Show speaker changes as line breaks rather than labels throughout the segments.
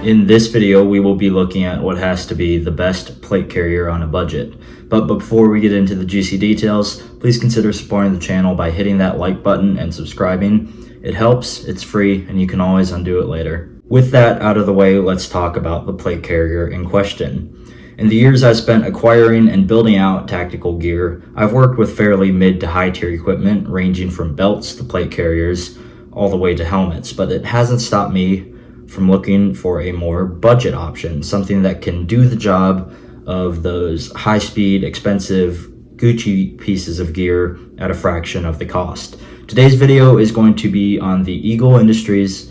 In this video, we will be looking at what has to be the best plate carrier on a budget. But before we get into the juicy details, please consider supporting the channel by hitting that like button and subscribing. It helps, it's free, and you can always undo it later. With that out of the way, let's talk about the plate carrier in question. In the years I've spent acquiring and building out tactical gear, I've worked with fairly mid to high tier equipment ranging from belts to plate carriers all the way to helmets, but it hasn't stopped me from looking for a more budget option, something that can do the job of those high-speed, expensive Gucci pieces of gear at a fraction of the cost. Today's video is going to be on the Eagle Industries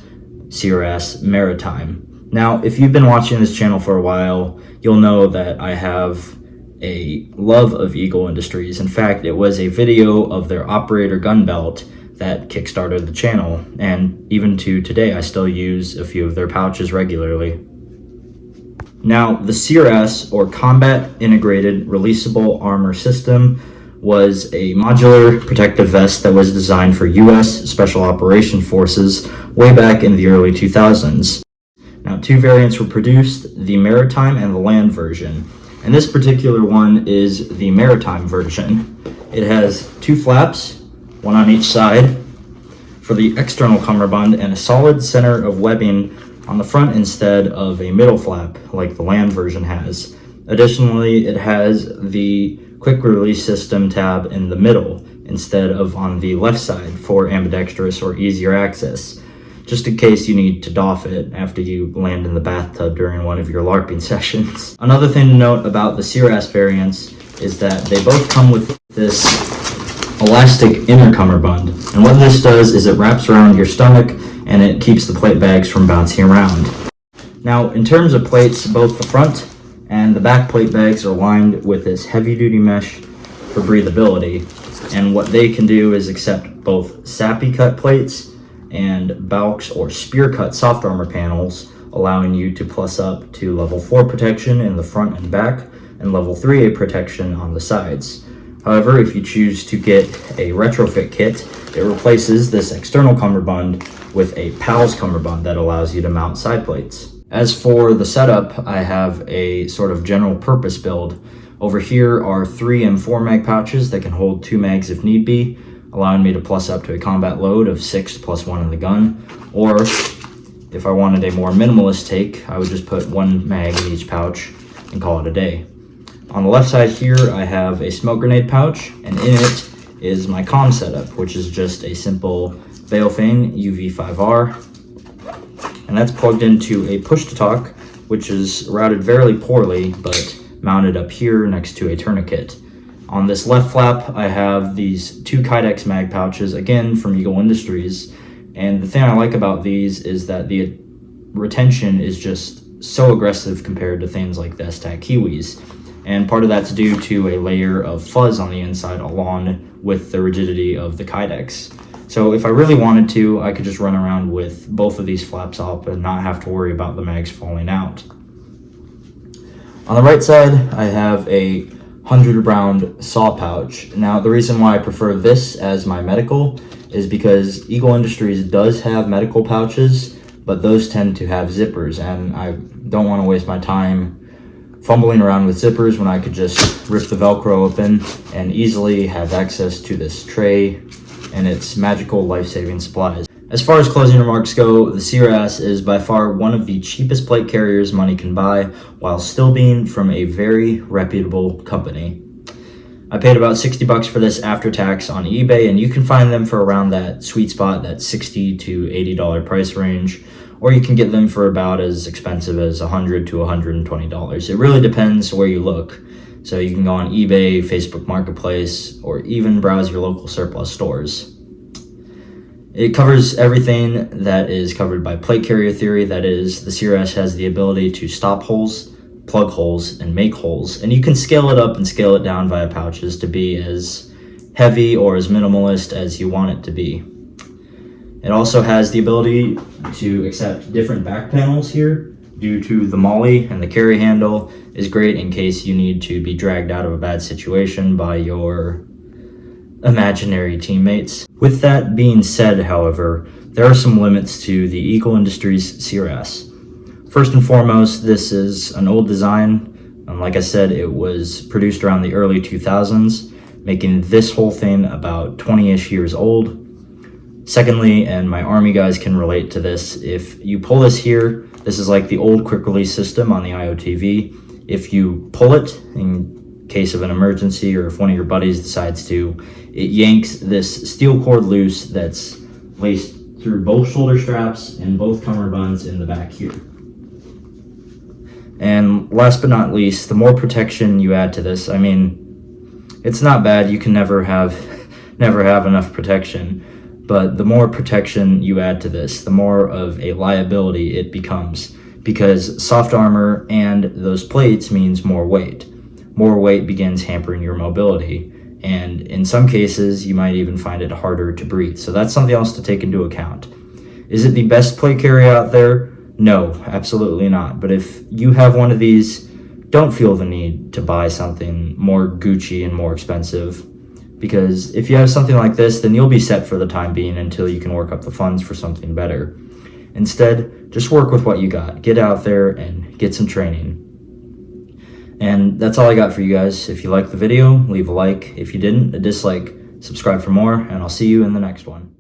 CIRAS Maritime. Now, if you've been watching this channel for a while, you'll know that I have a love of Eagle Industries. In fact, it was a video of their operator gun belt that kickstarted the channel, and even to today I still use a few of their pouches regularly. Now, the CIRAS, or Combat Integrated Releasable Armor System, was a modular protective vest that was designed for US Special Operation Forces way back in the early 2000s. Now, two variants were produced, the Maritime and the land version, and this particular one is the Maritime version. It has two flaps, one on each side for the external cummerbund, and a solid center of webbing on the front instead of a middle flap like the land version has. Additionally, it has the quick release system tab in the middle instead of on the left side for ambidextrous or easier access, just in case you need to doff it after you land in the bathtub during one of your LARPing sessions. Another thing to note about the CIRAS variants is that they both come with this elastic inner cummerbund, and what this does is it wraps around your stomach and it keeps the plate bags from bouncing around. Now, in terms of plates, both the front and the back plate bags are lined with this heavy-duty mesh for breathability, and what they can do is accept both sappy cut plates and Balks or spear cut soft armor panels, allowing you to plus up to level 4 protection in the front and back and level 3A protection on the sides. However, if you choose to get a retrofit kit, it replaces this external cummerbund with a PALS cummerbund that allows you to mount side plates. As for the setup, I have a sort of general purpose build. Over here are 3 and 4 mag pouches that can hold 2 mags if need be, allowing me to plus up to a combat load of 6 plus 1 in the gun. Or if I wanted a more minimalist take, I would just put 1 mag in each pouch and call it a day. On the left side here, I have a smoke grenade pouch, and in it is my comm setup, which is just a simple Baofeng UV5R, and that's plugged into a push-to-talk, which is routed very poorly, but mounted up here next to a tourniquet. On this left flap, I have these 2 Kydex mag pouches, again from Eagle Industries, and the thing I like about these is that the retention is just so aggressive compared to things like the S-Tac Kiwis. And part of that's due to a layer of fuzz on the inside along with the rigidity of the Kydex. So if I really wanted to, I could just run around with both of these flaps up and not have to worry about the mags falling out. On the right side, I have a 100 round saw pouch. Now, the reason why I prefer this as my medical is because Eagle Industries does have medical pouches, but those tend to have zippers, and I don't want to waste my time fumbling around with zippers when I could just rip the Velcro open and easily have access to this tray and its magical life-saving supplies. As far as closing remarks go, the CIRAS is by far one of the cheapest plate carriers money can buy, while still being from a very reputable company. I paid about $60 for this after tax on eBay, and you can find them for around that sweet spot, that $60 to $80 price range, or you can get them for about as expensive as $100 to $120. It really depends where you look. So you can go on eBay, Facebook Marketplace, or even browse your local surplus stores. It covers everything that is covered by plate carrier theory. That is, the CIRAS has the ability to stop holes, plug holes, and make holes. And you can scale it up and scale it down via pouches to be as heavy or as minimalist as you want it to be. It also has the ability to accept different back panels here due to the molly, and the carry handle is great in case you need to be dragged out of a bad situation by your imaginary teammates. With that being said, however, there are some limits to the Eagle Industries CIRAS. First and foremost, this is an old design. Like I said, it was produced around the early 2000s, making this whole thing about 20-ish years old. Secondly, and my Army guys can relate to this, if you pull this here, this is like the old quick release system on the IOTV. If you pull it, in case of an emergency or if one of your buddies decides to, it yanks this steel cord loose that's laced through both shoulder straps and both cummerbunds in the back here. And last but not least, the more protection you add to this, I mean, it's not bad. You can never have enough protection, but the more protection you add to this, the more of a liability it becomes, because soft armor and those plates means more weight. More weight begins hampering your mobility, and in some cases, you might even find it harder to breathe. So that's something else to take into account. Is it the best plate carrier out there? No, absolutely not. But if you have one of these, don't feel the need to buy something more Gucci and more expensive, because if you have something like this, then you'll be set for the time being until you can work up the funds for something better. Instead, just work with what you got. Get out there and get some training. And that's all I got for you guys. If you liked the video, leave a like. If you didn't, a dislike. Subscribe for more, and I'll see you in the next one.